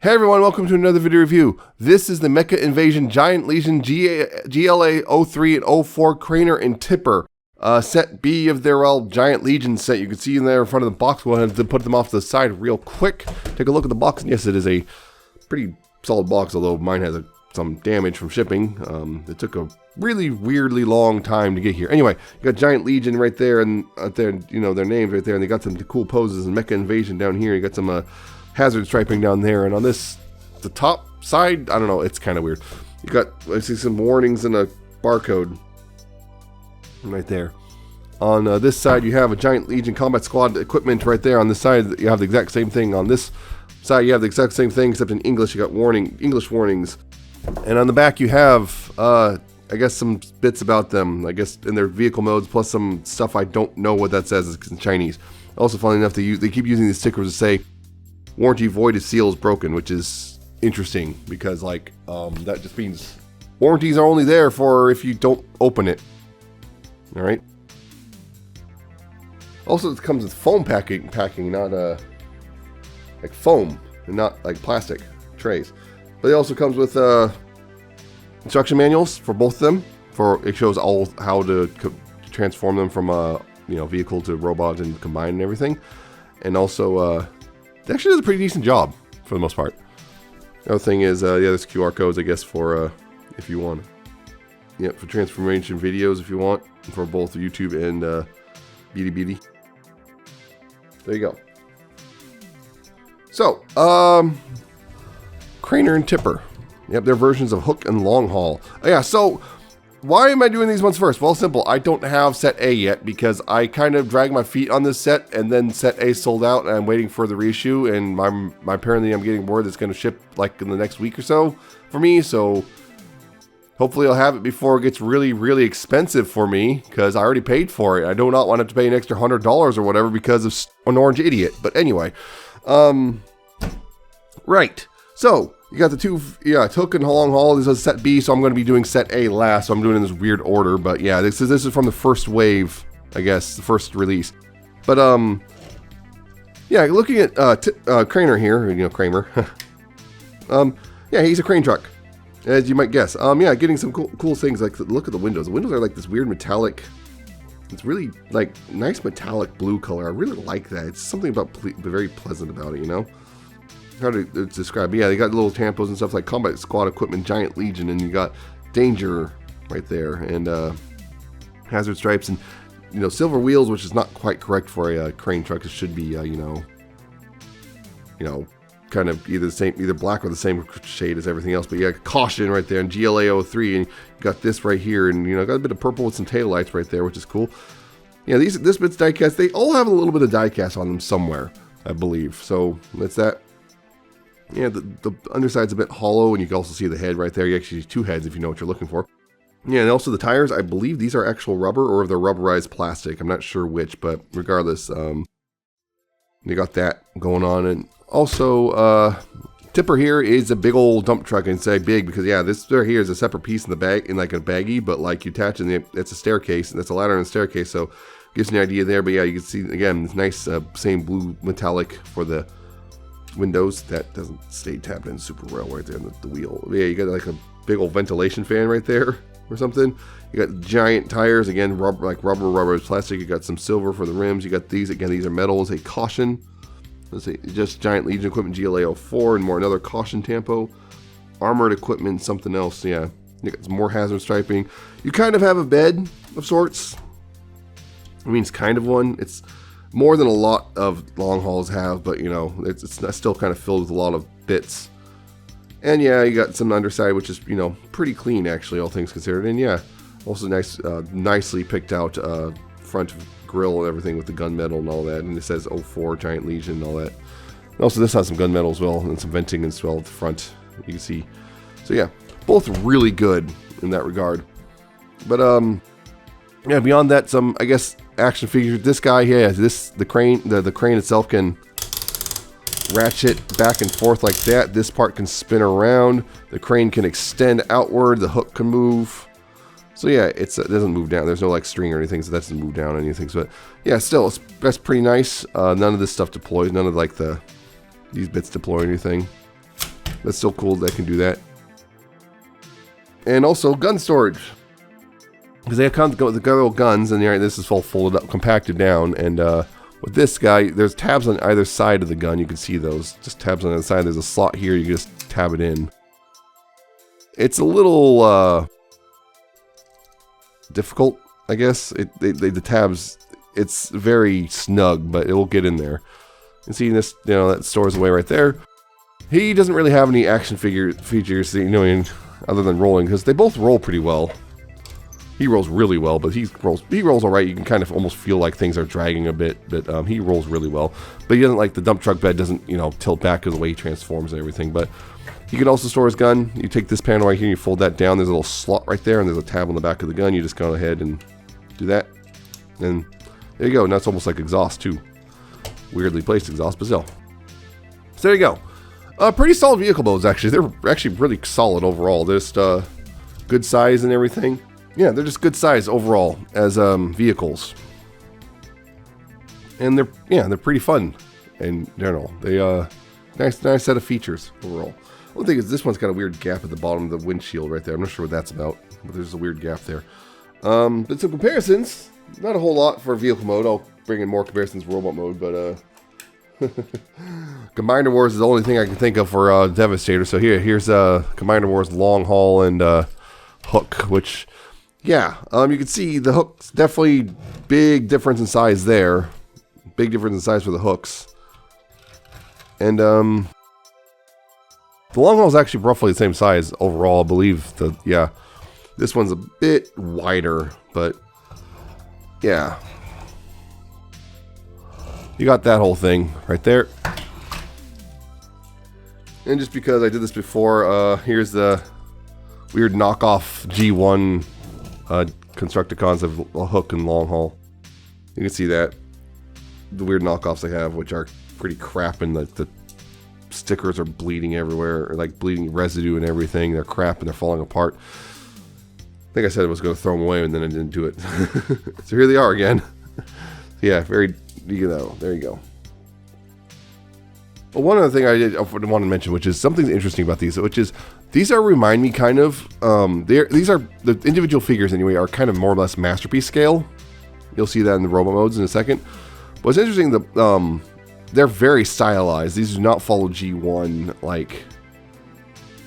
Hey everyone, welcome to another video review. This is the Mecha Invasion Giant Legion GLA-03 and 04 Craner and Tipper. Set B of their Giant Legion set. You can see in there in front of the box. We'll have to put them off to the side real quick. Take a look at the box. And yes, it is a pretty solid box, although mine has some damage from shipping. It took a really weirdly long time to get here. Anyway, you got Giant Legion right there, and there, you know, their names right there, and they got some cool poses, and Mecha Invasion down here. You got some hazard striping down there, and on this, the top side, I don't know, it's kind of weird. You got, I see some warnings and a barcode right there. On this side, you have a Giant Legion Combat Squad equipment right there. On this side, you have the exact same thing. On this side, you have the exact same thing, except in English, you got English warnings. And on the back, you have, I guess, some bits about them, I guess, in their vehicle modes, plus some stuff I don't know what that says. It's in Chinese. Also, funny enough, they keep using these stickers to say, warranty void if seal is broken, which is interesting because, like, that just means warranties are only there for if you don't open it. All right. Also, it comes with foam packing, not like foam and not like plastic trays. But it also comes with instruction manuals for both of them. It shows all how to transform them from vehicle to robot and combine and everything, and also it actually does a pretty decent job for the most part. The other thing is, there's QR codes, I guess, for if you want. Yeah, for transformation videos if you want, for both YouTube and Beady. There you go. So, Craner and Tipper. Yep, they're versions of Hook and Long Haul. Oh, yeah, so why am I doing these ones first? Well, simple. I don't have set A yet because I kind of dragged my feet on this set, and then set A sold out, and I'm waiting for the reissue, and apparently I'm getting word it's going to ship like in the next week or so for me, so hopefully I'll have it before it gets really, really expensive for me, because I already paid for it. I do not want to have to pay an extra $100 or whatever because of an orange idiot. But anyway, right. So you got the two, Hook and Long Haul. This is set B, so I'm going to be doing set A last. So I'm doing it in this weird order. But yeah, this is from the first wave, I guess, the first release. But yeah, looking at Craner here, Kramer. Yeah, he's a crane truck, as you might guess. Yeah, getting some cool things, like look at the windows. The windows are like this weird metallic. It's really like nice metallic blue color. I really like that. It's something about very pleasant about it, you know. How to describe? But yeah, they got little tampos and stuff like Combat Squad equipment, Giant Legion, and you got Danger right there, and hazard stripes, and silver wheels, which is not quite correct for a crane truck. It should be kind of either black or the same shade as everything else. But yeah, caution right there, and GLA-03, and you got this right here, and got a bit of purple with some tail lights right there, which is cool. Yeah, this bit's diecast. They all have a little bit of diecast on them somewhere, I believe. So that's that. Yeah, the underside's a bit hollow, and you can also see the head right there. You actually see two heads if you know what you're looking for. Yeah, and also the tires, I believe these are actual rubber, or if they're rubberized plastic. I'm not sure which, but regardless, you got that going on. And also, Tipper here is a big old dump truck, and say big because, yeah, this right here is a separate piece in the bag, in like a baggie, but like you attach it, it's a staircase, and that's a ladder and a staircase, so gives you an idea there. But yeah, you can see, again, this nice same blue metallic for the windows. That doesn't stay tapped in super well right there in the wheel. Yeah, you got like a big old ventilation fan right there or something. You got giant tires, again, rubber is plastic. You got some silver for the rims. You got these, again, these are metals. A caution. Let's see, just Giant Legion equipment, GLA-04, and more another caution tampo. Armored equipment, something else. Yeah, you got some more hazard striping. You kind of have a bed of sorts. I mean, it's kind of one. It's more than a lot of long hauls have, but it's still kind of filled with a lot of bits. And yeah, you got some underside, which is pretty clean actually, all things considered. And yeah, also nice, nicely picked out front grill and everything with the gunmetal and all that. And it says 04 Giant Legion and all that. And also this has some gunmetal as well, and some venting as well at the front. You can see. So yeah, both really good in that regard. But yeah, beyond that, some, I guess, action figures. This guy here, the crane itself can ratchet back and forth like that. This part can spin around. The crane can extend outward. The hook can move. So yeah, it doesn't move down. There's no like string or anything, so that doesn't move down or anything. So, but yeah, still, that's pretty nice. None of this stuff deploys. None of like these bits deploy or anything. that's still cool that I can do that. And also gun storage, because they have the little guns, and this is all folded up, compacted down. And with this guy, there's tabs on either side of the gun. You can see those, just tabs on the side. There's a slot here. You can just tab it in. It's a little difficult, I guess. The tabs, it's very snug, but it will get in there. You see this, that stores away right there. He doesn't really have any action features, other than rolling, because they both roll pretty well. He rolls really well, but he rolls all right. You can kind of almost feel like things are dragging a bit, but he rolls really well. But he doesn't, like, the dump truck bed doesn't, tilt back because of the way he transforms and everything. But he can also store his gun. You take this panel right here, you fold that down. There's a little slot right there, and there's a tab on the back of the gun. You just go ahead and do that, and there you go. And that's almost like exhaust too. Weirdly placed exhaust, but still. So there you go. Pretty solid vehicle modes, actually. They're actually really solid overall. They're just good size and everything. Yeah, they're just good size overall as vehicles. And they're pretty fun in general. They nice set of features overall. One thing is this one's got a weird gap at the bottom of the windshield right there. I'm not sure what that's about, but there's a weird gap there. But some comparisons. Not a whole lot for vehicle mode. I'll bring in more comparisons for robot mode, but Combiner Wars is the only thing I can think of for Devastator. So here's Combiner Wars Long Haul and Hook, which, yeah, you can see the Hook's definitely big difference in size there. Big difference in size for the hooks. And the Long Haul is actually roughly the same size overall, I believe. This one's a bit wider, but yeah. You got that whole thing right there. And just because I did this before, here's the weird knockoff G1 Constructicons of Hook and Long Haul. You can see that. The weird knockoffs they have, which are pretty crap, and the stickers are bleeding everywhere, or like bleeding residue and everything. They're crap and they're falling apart. I think I said I was going to throw them away, and then I didn't do it. So here they are again. Yeah, very... there you go. Well, one other thing I want to mention, which is something interesting about these, which is these remind me kind of, these are, the individual figures anyway, are kind of more or less masterpiece scale. You'll see that in the robot modes in a second. But it's interesting that they're very stylized. These do not follow G1 like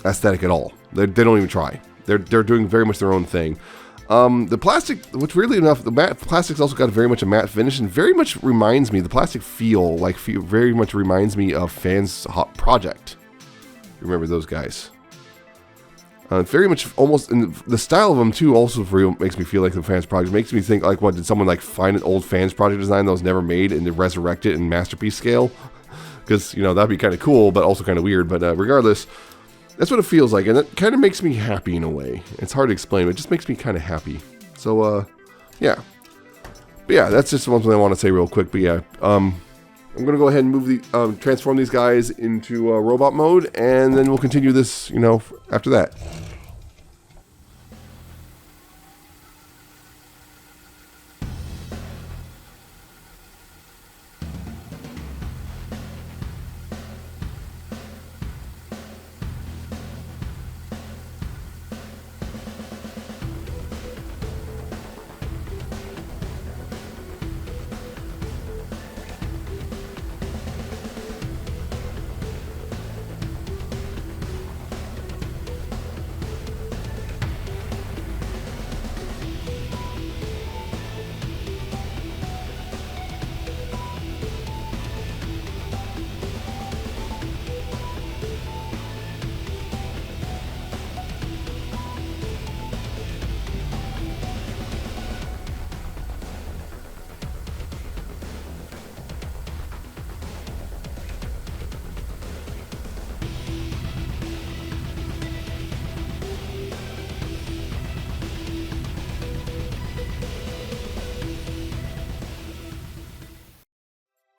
aesthetic at all. They don't even try. They're doing very much their own thing. The plastic, which weirdly enough, the matte plastic's also got very much a matte finish, and very much reminds me, the plastic very much reminds me of Fans Hot Project. Remember those guys? Very much almost, and the style of them too also makes me feel like the Fans Project. Makes me think like, what, did someone like find an old Fans Project design that was never made and then resurrect it in masterpiece scale? Because, that'd be kind of cool, but also kind of weird. But regardless, that's what it feels like, and it kind of makes me happy in a way. It's hard to explain, but it just makes me kind of happy. So, yeah. But yeah, that's just one thing I want to say real quick. But yeah, I'm going to go ahead and move transform these guys into robot mode, and then we'll continue this, after that.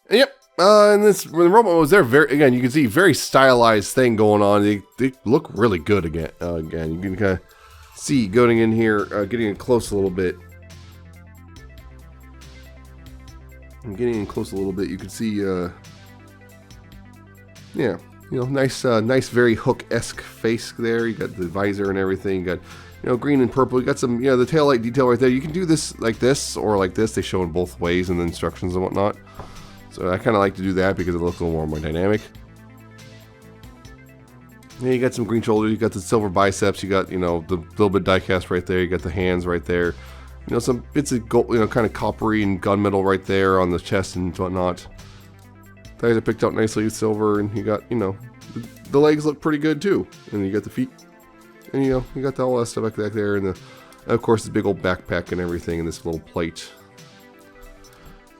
Yep. And this, when the robot was there, again, you can see very stylized thing going on. They look really good again. Again, you can kind of see going in here, getting in close a little bit. I'm getting in close a little bit. You can see, yeah, You know, nice, very Hook-esque face there. You got the visor and everything. You got, you know, green and purple. You got some, you know, the taillight detail right there. You can do this like this or like this. They show in both ways in the instructions and whatnot. So I kind of like to do that because it looks a little more dynamic. Yeah, you got some green shoulders. You got the silver biceps. You got, you know, the little bit die-cast right there. You got the hands right there. You know, some bits of gold, you know, kind of coppery and gunmetal right there on the chest and whatnot. Thighs are picked out nicely with silver, and you got, you know, the legs look pretty good too. And you got the feet, and you know, you got all that stuff back there, and of course the big old backpack and everything, and this little plate.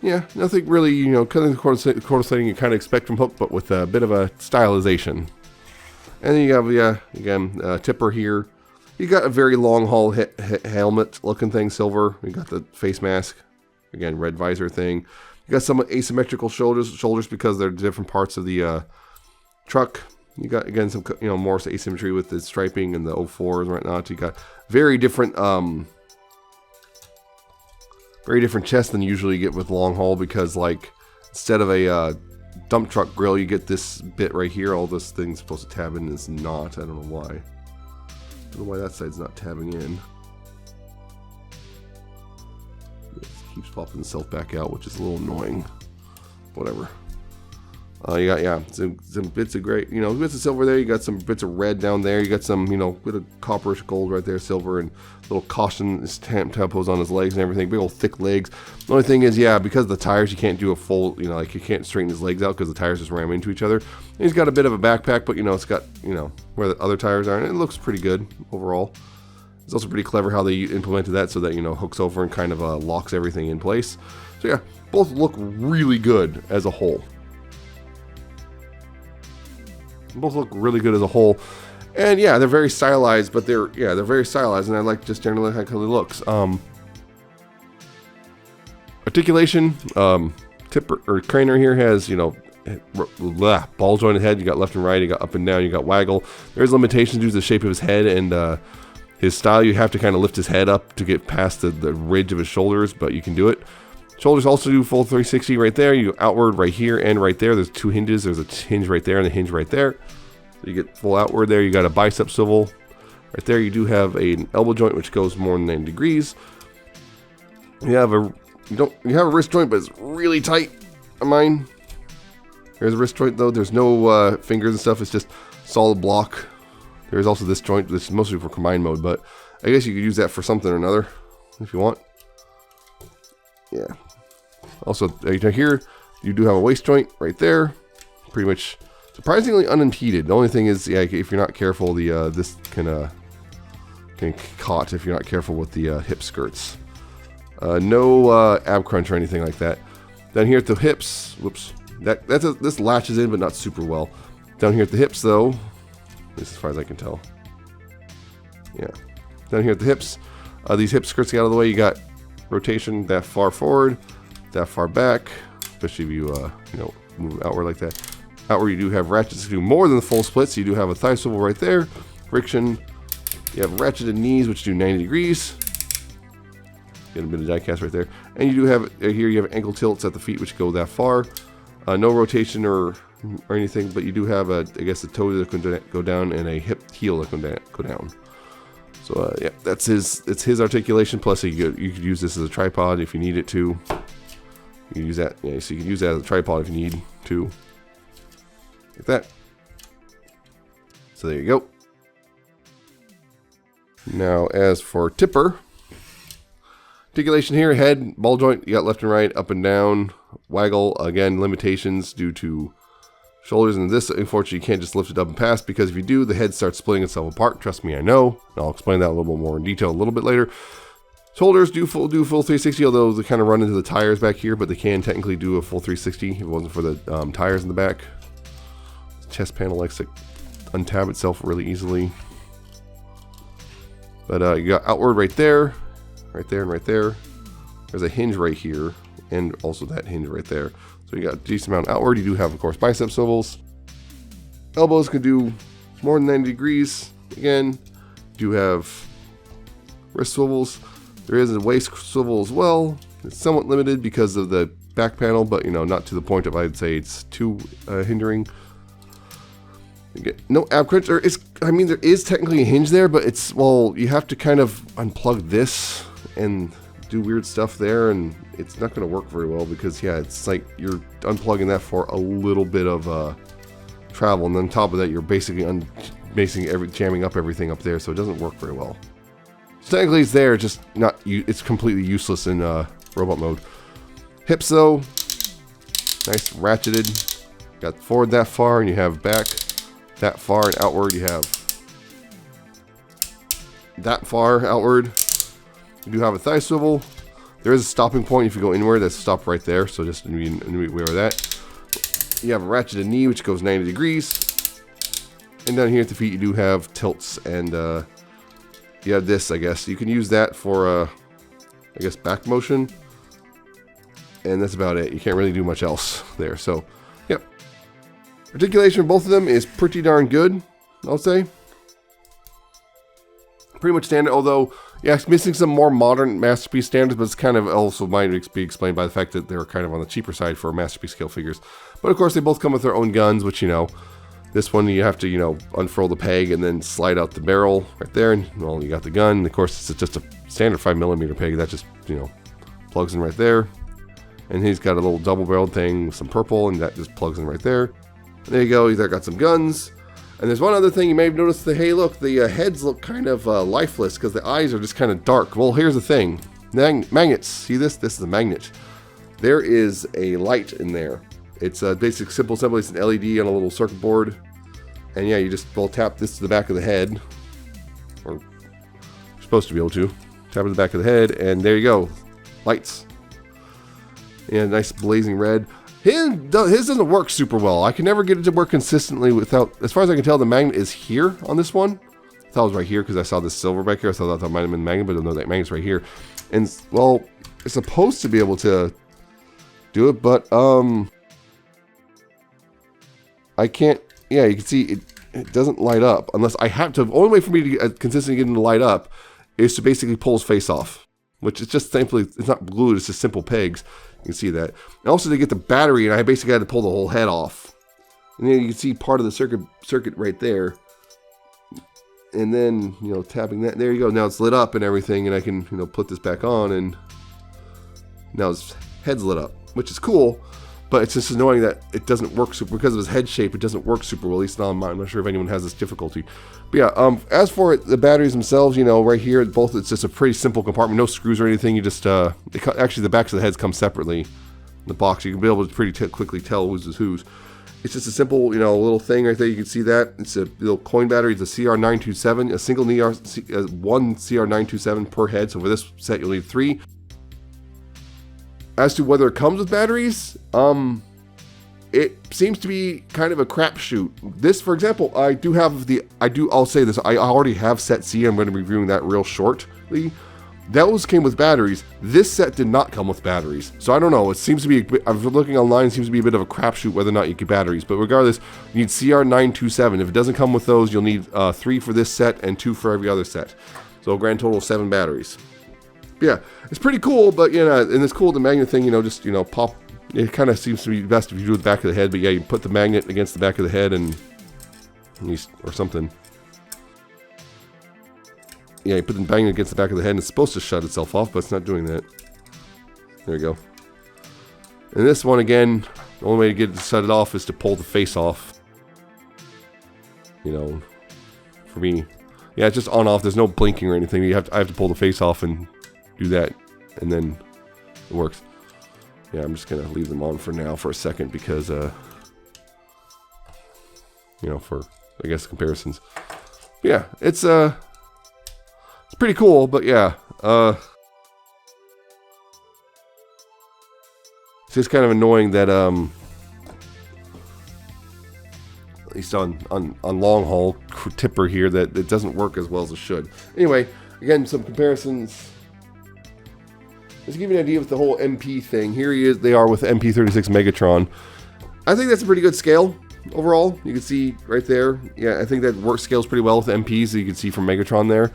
Yeah, nothing really, you know, kind of the quarter setting you kind of expect from Hook, but with a bit of a stylization. And then you have, yeah, again, Tipper here. You got a very long haul helmet looking thing, silver. You got the face mask, again, red visor thing. You got some asymmetrical shoulders because they're different parts of the truck. You got, again, some, you know, more asymmetry with the striping and the 04s and whatnot. You got very different chests than you usually get with long haul, because like instead of a dump truck grill, you get this bit right here. All this thing's supposed to tab in, is not. I don't know why. I don't know why that side's not tabbing in. Keeps popping itself back out, which is a little annoying. Whatever. You got, yeah, some bits of gray, you know, bits of silver there. You got some bits of red down there. You got some, you know, bit of copperish gold right there, silver, and little caution tempos on his legs and everything. Big old thick legs. The only thing is, yeah, because of the tires, you can't do a full, you know, like you can't straighten his legs out because the tires just ram into each other. And he's got a bit of a backpack, but you know, it's got, you know, where the other tires are, and it looks pretty good overall. It's also pretty clever how they implemented that so that, you know, hooks over and kind of locks everything in place. So yeah, both look really good as a whole. Both look really good as a whole. And yeah, they're very stylized, but they're very stylized, and I like just generally how it looks. Articulation, Tipper or Craner here has, you know, ball jointed head. You got left and right, you got up and down, you got waggle. There's limitations due to the shape of his head and his style. You have to kind of lift his head up to get past the ridge of his shoulders, but you can do it. Shoulders also do full 360 right there. You go outward right here and right there. There's two hinges. There's a hinge right there and a hinge right there. So you get full outward there. You got a bicep swivel right there. You do have an elbow joint which goes more than 90 degrees. You have a wrist joint, but it's really tight on mine. There's a wrist joint though. There's no fingers and stuff. It's just solid block. There's also this joint. This is mostly for combined mode, but I guess you could use that for something or another if you want. Yeah. Also, here you do have a waist joint right there. Pretty much surprisingly unimpeded. The only thing is, yeah, if you're not careful, the this can caught if you're not careful with the hip skirts. No ab crunch or anything like that. Down here at the hips, whoops, this latches in, but not super well. Down here at the hips, though, at least as far as I can tell. Yeah. Down here at the hips, these hip skirts get out of the way. You got rotation that far forward, that far back, especially if you you know, move outward like that. Outward, you do have ratchets to do more than the full splits. You do have a thigh swivel right there, friction. You have ratcheted knees, which do 90 degrees. Get a bit of die cast right there, and you do have here. You have ankle tilts at the feet, which go that far. No rotation or anything, but you do have I guess a toe that can go down and a hip heel that can go down. So yeah, it's his articulation. Plus, you could use this as a tripod if you need it to. You can use that. Yeah, so you can use that as a tripod if you need to. Like that. So there you go. Now, as for Tipper, articulation here, head, ball joint. You got left and right, up and down, waggle. Again, limitations due to shoulders, and this, unfortunately, you can't just lift it up and pass, because if you do, the head starts splitting itself apart. Trust me, I know. And I'll explain that a little bit more in detail a little bit later. Shoulders do full 360, although they kind of run into the tires back here, but they can technically do a full 360 if it wasn't for the tires in the back. The chest panel likes to untab itself really easily. But you got outward right there, and right there. There's a hinge right here, and also that hinge right there. So you got a decent amount outward. You do have, of course, bicep swivels. Elbows can do more than 90 degrees. Again, you do have wrist swivels. There is a waist swivel as well. It's somewhat limited because of the back panel, but you know, not to the point of I'd say it's too hindering. You get no ab crunch. I mean, there is technically a hinge there, but it's, well, you have to kind of unplug this and do weird stuff there, and it's not going to work very well because, yeah, it's like you're unplugging that for a little bit of travel, and then on top of that, you're basically jamming up everything up there, so it doesn't work very well. So technically, it's there, just not. It's completely useless in robot mode. Hips though, nice ratcheted. Got forward that far, and you have back that far, and outward you have that far outward. You do have a thigh swivel. There is a stopping point if you go inward. That's stopped right there, so just be aware of that. You have a ratcheted knee, which goes 90 degrees. And down here at the feet, you do have tilts, and you have this, I guess. You can use that for, I guess, back motion. And that's about it. You can't really do much else there, so, yep. Articulation for both of them is pretty darn good, I'll say. Pretty much standard, although, yeah, it's missing some more modern Masterpiece standards, but it's kind of also might be explained by the fact that they're kind of on the cheaper side for Masterpiece scale figures. But of course, they both come with their own guns, which, you know, this one you have to, you know, unfurl the peg and then slide out the barrel right there, and, well, you got the gun. And of course, it's just a standard 5mm peg that just, you know, plugs in right there. And he's got a little double-barreled thing with some purple, and that just plugs in right there. And there you go, he's got some guns. And there's one other thing you may have noticed. Hey, look, the heads look kind of lifeless because the eyes are just kind of dark. Well, here's the thing. Magnets. See this? This is a magnet. There is a light in there. It's a basic simple assembly. It's an LED on a little circuit board. And yeah, you just will tap this to the back of the head. Or you're supposed to be able to. Tap it to the back of the head, and there you go. Lights. And nice blazing red. His doesn't work super well. I can never get it to work consistently without, as far as I can tell, the magnet is here on this one. I thought it was right here because I saw this silver back here. I thought that might have been the magnet, but no, that magnet's right here. And, well, it's supposed to be able to do it, but, I can't, yeah, you can see it doesn't light up unless I have to. The only way for me to consistently get him to light up is to basically pull his face off, which is just simply, it's not glued, it's just simple pegs. You can see that. And also to get the battery, and I basically had to pull the whole head off. And then you can see part of the circuit right there. And then, you know, tapping that, there you go. Now it's lit up and everything, and I can, you know, put this back on, and now his head's lit up, which is cool. But it's just annoying that it doesn't work super, because of his head shape, it doesn't work super well, at least not on mine. I'm not sure if anyone has this difficulty. But yeah, as for the batteries themselves, you know, right here, both, it's just a pretty simple compartment, no screws or anything. You just, actually the backs of the heads come separately in the box. You can be able to pretty quickly tell whose is whose. It's just a simple, you know, little thing right there. You can see that. It's a little coin battery. It's a CR927, a single one CR927 per head. So for this set, you'll need 3. As to whether it comes with batteries, it seems to be kind of a crapshoot. This, for example, I'll say this, I already have set C. I'm going to be reviewing that real shortly. Those came with batteries. This set did not come with batteries. So I don't know, it seems to be, I'm looking online, it seems to be a bit of a crapshoot whether or not you get batteries. But regardless, you need CR927. If it doesn't come with those, you'll need 3 for this set and 2 for every other set. So a grand total of 7 batteries. Yeah, it's pretty cool, but, you know, and it's cool, the magnet thing, you know, just, you know, pop. It kind of seems to be best if you do the back of the head, but yeah, you put the magnet against the back of the head or something. Yeah, you put the magnet against the back of the head, and it's supposed to shut itself off, but it's not doing that. There you go. And this one, again, the only way to get it to shut it off is to pull the face off. You know, for me. Yeah, it's just on off. There's no blinking or anything. I have to pull the face off and do that, and then it works. Yeah, I'm just gonna leave them on for now for a second because, you know, for, I guess, comparisons. But yeah, it's pretty cool, but yeah, it's just kind of annoying that, at least on long haul tipper here, that it doesn't work as well as it should. Anyway, again, some comparisons. Just to give you an idea with the whole MP thing, they are with MP36 Megatron. I think that's a pretty good scale overall. You can see right there. Yeah, I think that scales pretty well with MPs, so you can see from Megatron there.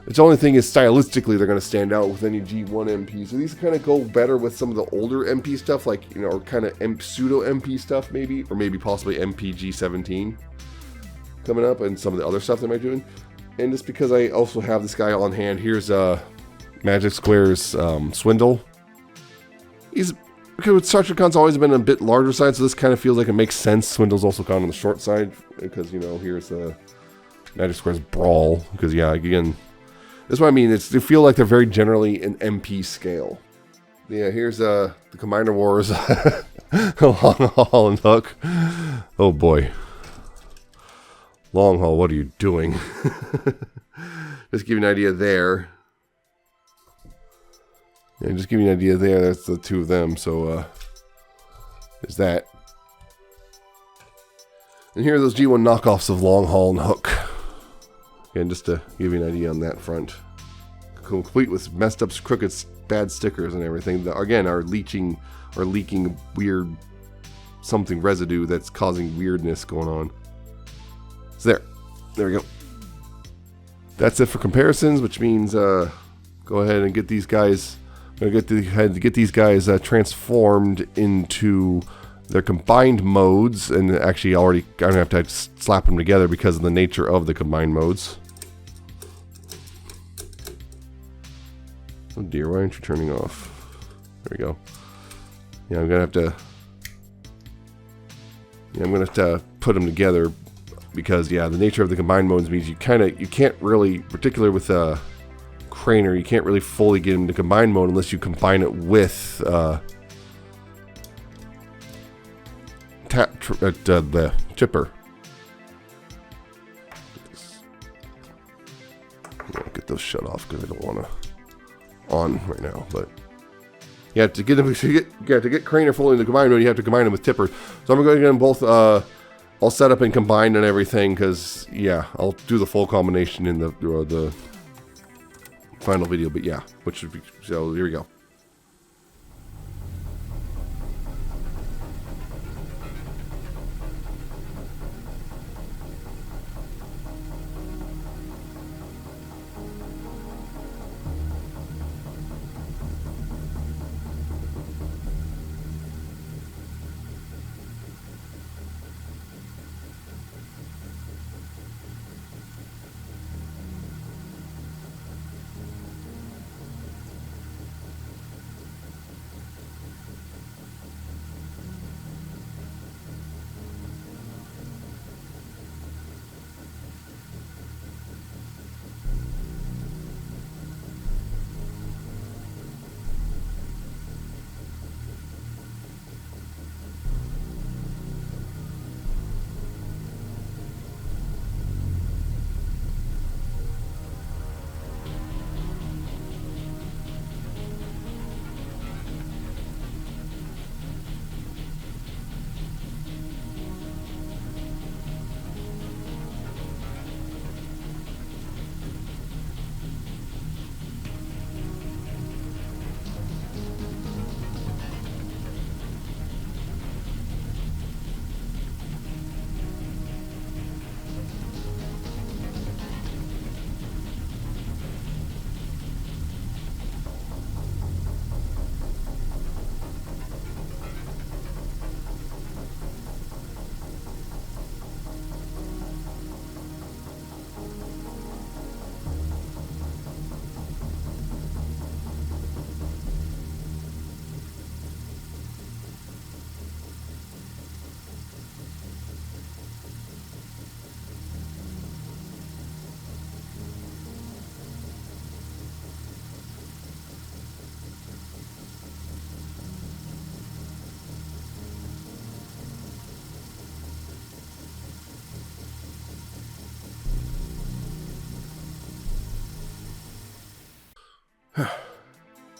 The only thing is stylistically they're going to stand out with any G1 MP. So these kind of go better with some of the older MP stuff, like, you know, or kind of pseudo MP stuff maybe, or maybe possibly MPG17. coming up, and some of the other stuff they might be doing. And just because I also have this guy on hand, here's Magic Square's Swindle. Because Structurecon's always been a bit larger side, so this kind of feels like it makes sense. Swindle's also kind of on the short side, because, you know, here's Magic Square's Brawl. Because, yeah, again, that's what I mean. They feel like they're very generally an MP scale. Yeah, here's the Combiner Wars Long Haul and Hook. Oh boy. Long Haul, what are you doing? Just give you an idea there. Yeah, just give you an idea there. That's the two of them. So there's that. And here are those G1 knockoffs of Long Haul and Hook. Again, just to give you an idea on that front. Complete with messed up, crooked, bad stickers and everything that, again, are leaking weird something residue that's causing weirdness going on. So there we go. That's it for comparisons, which means go ahead and get these guys. I'm gonna get these guys transformed into their combined modes, and actually I'm gonna have to slap them together because of the nature of the combined modes. Oh dear, why aren't you turning off? There we go. Yeah, I'm gonna have to put them together because, yeah, the nature of the combined modes means you can't really, particularly with Craner, you can't really fully get into combined mode unless you combine it with the Chipper. Get those shut off because I don't want to on right now, but yeah, to get Craner fully into combined mode, you have to combine them with Tipper. So I'm going to get them both all set up and combined and everything, because yeah, I'll do the full combination in the final video. But yeah, which should be, so here we go.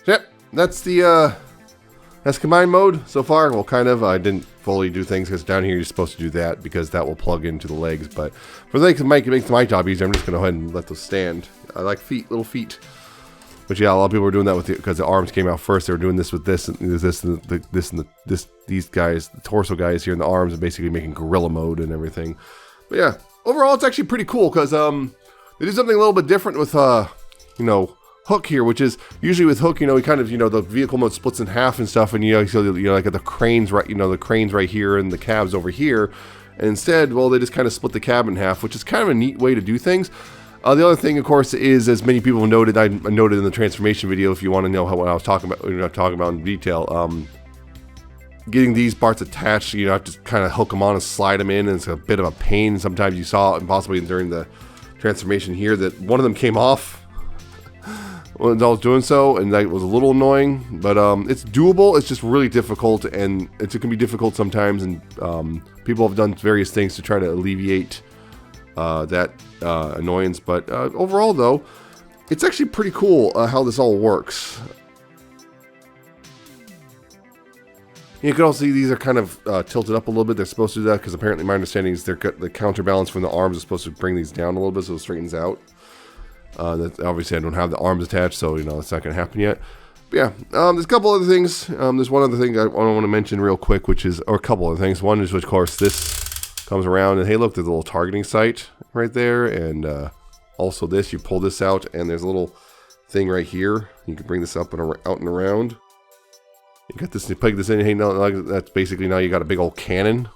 Yep, that's combined mode so far. Well, kind of. I didn't fully do things because down here you're supposed to do that because that will plug into the legs. But for the legs, it makes my job easier. I'm just going to go ahead and let those stand. I like feet, little feet. But yeah, a lot of people were doing that with because the arms came out first. They were doing this with this and these guys, the torso guys here in the arms, and basically making gorilla mode and everything. But yeah, overall it's actually pretty cool because they do something a little bit different with Hook here, which is usually with Hook, we kind of, the vehicle mode splits in half and stuff, and so like at the cranes right, the cranes right here and the cabs over here, And instead, well, they just kind of split the cab in half, which is kind of a neat way to do things. The other thing, of course, is, as many people have noted, I noted in the transformation video, if you want to know what I was talking about, in detail, getting these parts attached, you have to kind of hook them on and slide them in, and it's a bit of a pain. Sometimes you saw, and possibly during the transformation here, that one of them came off when I was doing so, and that was a little annoying, but it's doable. It's just really difficult, and it can be difficult sometimes, and people have done various things to try to alleviate that annoyance, but overall though, it's actually pretty cool how this all works. You can also see these are kind of tilted up a little bit. They're supposed to do that because apparently my understanding is the counterbalance from the arms is supposed to bring these down a little bit so it straightens out. That obviously I don't have the arms attached, so it's not going to happen yet. But yeah, there's a couple other things. There's one other thing I want to mention real quick, which is, or a couple other things. One is, of course, this comes around, and hey, look, there's a little targeting sight right there, and also this, you pull this out, and there's a little thing right here. You can bring this up and out and around. You got this, you plug this in, hey, no, that's basically now you got a big old cannon.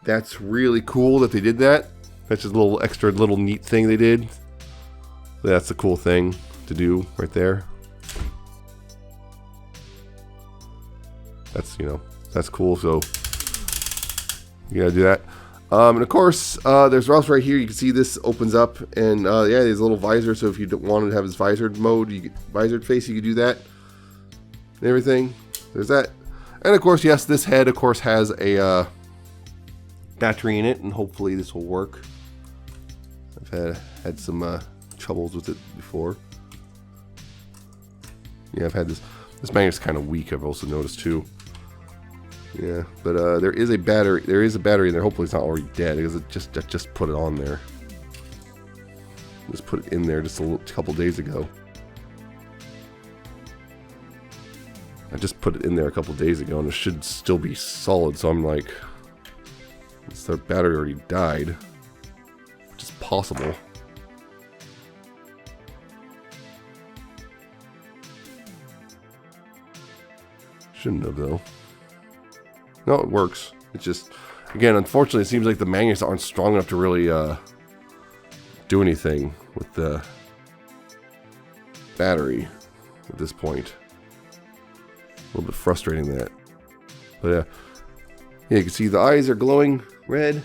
That's really cool that they did that. That's just a little extra little neat thing they did. That's a cool thing to do right there. That's, that's cool, so you gotta do that. And of course, there's Ross right here. You can see this opens up, and yeah, there's a little visor. So if you wanted to have his visored mode, visored face, you could do that. And everything. There's that. And of course, yes, this head, of course, has a battery in it, and hopefully this will work. I've had some troubles with it before. Yeah, I've had this. This magnet's kind of weak. I've also noticed too. Yeah, but there is a battery. There is a battery in there. Hopefully, it's not already dead because it just put it on there. Just put it in there just a couple days ago. I just put it in there a couple days ago, and it should still be solid. So I'm like, the battery already died, which is possible. Shouldn't have though. No, it works. It's just, again, unfortunately, it seems like the magnets aren't strong enough to really do anything with the battery at this point. A little bit frustrating that. But yeah, you can see the eyes are glowing red.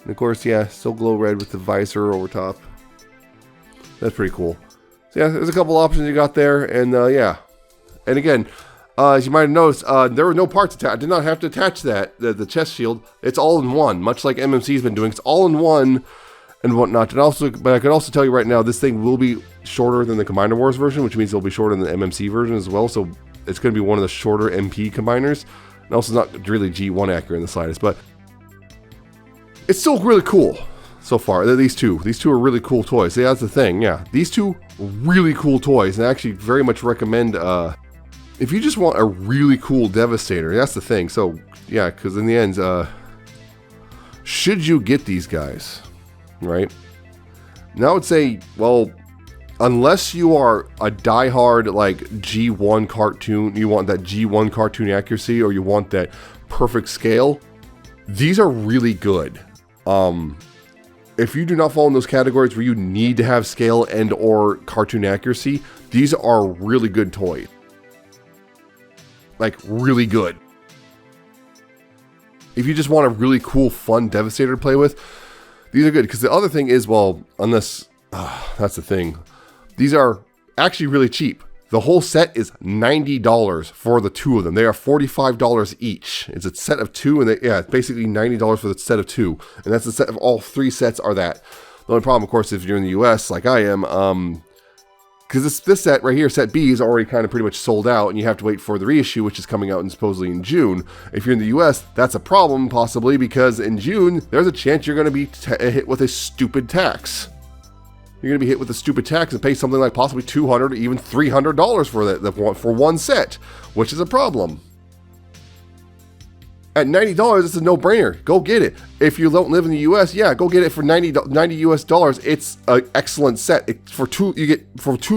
And of course, yeah, still glow red with the visor over top. That's pretty cool. So yeah, there's a couple options you got there, and yeah. And again, as you might have noticed, there were no parts attached. I did not have to attach that, the chest shield. It's all in one, much like MMC's been doing. It's all in one and whatnot. And also, but I can also tell you right now, this thing will be shorter than the Combiner Wars version, which means it'll be shorter than the MMC version as well. So it's going to be one of the shorter MP combiners. And also not really G1 accurate in the slightest, but it's still really cool so far. These two are really cool toys. See, that's the thing. Yeah, these two really cool toys, and I actually very much recommend. If you just want a really cool Devastator, that's the thing. So yeah, because in the end, should you get these guys, right? Now I would say, well, unless you are a diehard like G1 cartoon, you want that G1 cartoon accuracy, or you want that perfect scale, these are really good. If you do not fall in those categories where you need to have scale and or cartoon accuracy, these are really good toys. Like, really good. If you just want a really cool, fun Devastator to play with, these are good. Because the other thing is, well, unless, that's the thing. These are actually really cheap. The whole set is $90 for the two of them. They are $45 each. It's a set of two, and it's basically $90 for the set of two. And that's the set of all three sets are that. The only problem, of course, if you're in the US, like I am, because this set right here, set B, is already kind of pretty much sold out, and you have to wait for the reissue, which is coming out supposedly in June. If you're in the US, that's a problem, possibly, because in June, there's a chance you're going to be hit with a stupid tax. You're going to be hit with a stupid tax and pay something like possibly $200 or even $300 for one set, which is a problem. At $90, it's a no-brainer. Go get it. If you don't live in the US, yeah, go get it for $90 US dollars. It's an excellent set. For two of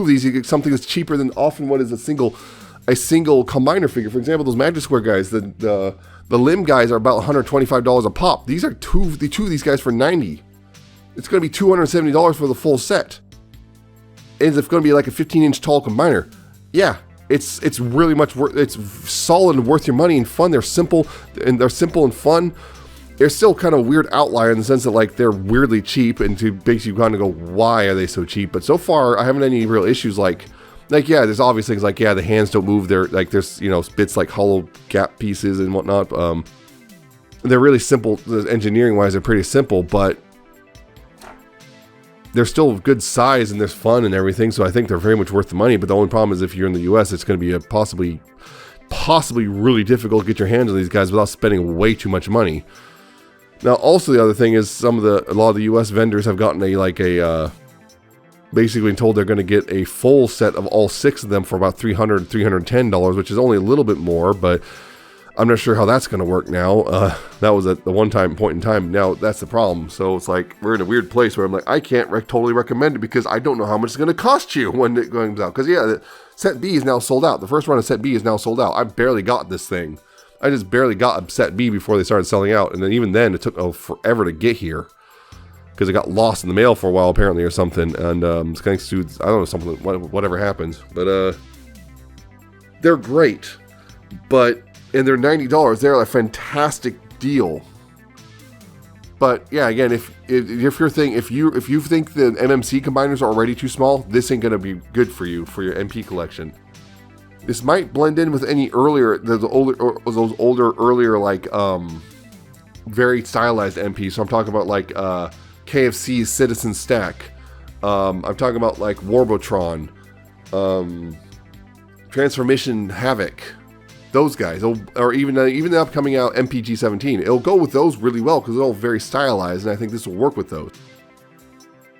these, you get something that's cheaper than often what is a single a single combiner figure. For example, those Magic Square guys, the limb guys are about $125 a pop. These are the two of these guys for $90. It's going to be $270 for the full set. And it's going to be like a 15-inch tall combiner. Yeah, it's really much worth. It's solid and worth your money and fun. They're simple and fun. They're still kind of a weird outlier in the sense that like they're weirdly cheap, and to basically kind of go, why are they so cheap? But so far, I haven't had any real issues like yeah, there's obvious things like, yeah, the hands don't move. They're like, there's, you know, bits like hollow gap pieces and whatnot. They're really simple. Engineering wise, they're pretty simple, but they're still good size and there's fun and everything. So I think they're very much worth the money. But the only problem is if you're in the US, it's going to be a possibly really difficult to get your hands on these guys without spending way too much money. Now, also the other thing is a lot of the US vendors have gotten basically told they're going to get a full set of all 6 of them for about $300, $310, which is only a little bit more, but I'm not sure how that's going to work now. That was at the one-time point in time. Now, that's the problem. So it's like, we're in a weird place where I'm like, I can't totally recommend it because I don't know how much it's going to cost you when it comes out. Because, yeah, set B is now sold out. The first run of set B is now sold out. I barely got this thing. I just barely got set B before they started selling out. And then even then, it took forever to get here, because it got lost in the mail for a while apparently or something, and thanks to, I don't know, something, whatever happens, but they're great, and they're $90. They're a fantastic deal. But yeah, again, if you think the MMC combiners are already too small, this ain't gonna be good for you for your MP collection. This might blend in with any earlier, those older earlier like very stylized MPs. So I'm talking about like KFC's Citizen Stack. I'm talking about like Warbotron, Transformation Havoc, those guys, or even the upcoming out MPG-17. It'll go with those really well because they're all very stylized, and I think this will work with those.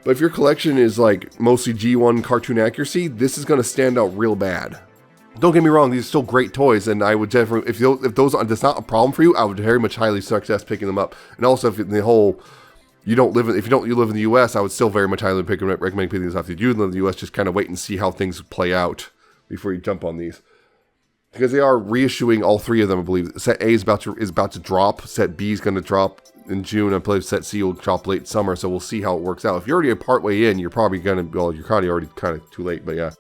But if your collection is like mostly G1 cartoon accuracy, this is going to stand out real bad. Don't get me wrong; these are still great toys, and I would definitely, if those that's not a problem for you, I would very much highly suggest picking them up. And also, if you live in the U.S., I would still very much highly recommend picking these up. If you do live in the U.S., just kind of wait and see how things play out before you jump on these, because they are reissuing all 3 of them. I believe set A is about to drop. Set B is going to drop in June. I believe set C will drop late summer. So we'll see how it works out. If you're already part way in, you're probably going to, well, you're kind of already kind of too late. But yeah.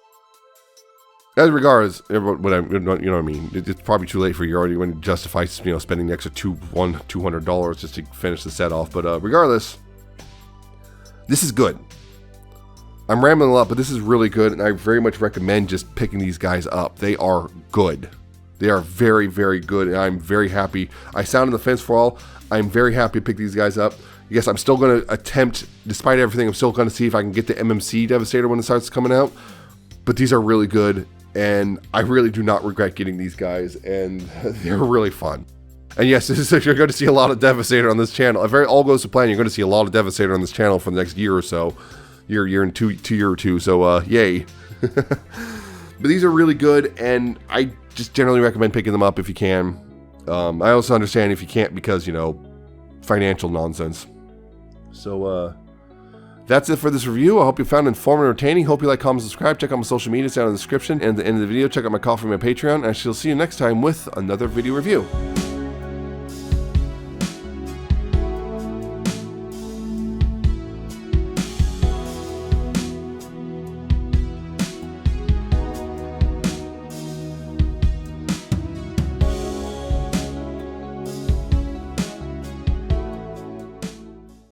As regards, you know what I mean, it's probably too late for you already when you justify, spending the extra $200 just to finish the set off. But regardless, this is good. I'm rambling a lot, but this is really good, and I very much recommend just picking these guys up. They are good. They are very, very good, and I'm very happy. I sound on the fence for all. I'm very happy to pick these guys up. Yes, I'm still going to attempt, despite everything, I'm still going to see if I can get the MMC Devastator when it starts coming out. But these are really good. And I really do not regret getting these guys, and they're really fun. And yes, you're going to see a lot of Devastator on this channel. If all goes to plan, you're going to see a lot of Devastator on this channel for the next year or so. Year and two or two, so yay. But these are really good, and I just generally recommend picking them up if you can. I also understand if you can't because, financial nonsense. So, that's it for this review. I hope you found it informative and entertaining. Hope you like, comment, subscribe. Check out my social media down in the description. And at the end of the video, check out my Ko-fi and my Patreon. And I shall see you next time with another video review.